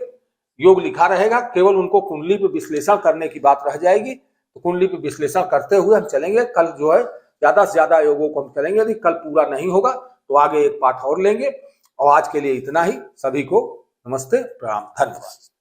Speaker 1: योग लिखा रहेगा, केवल उनको कुंडली पे विश्लेषण करने की बात रह जाएगी। तो कुंडली पे विश्लेषण करते हुए हम चलेंगे। कल जो है ज्यादा से ज्यादा योगों को हम करेंगे, यदि कल पूरा नहीं होगा तो आगे एक पाठ और लेंगे। और आज के लिए इतना ही। सभी को नमस्ते, प्रणाम, धन्यवाद।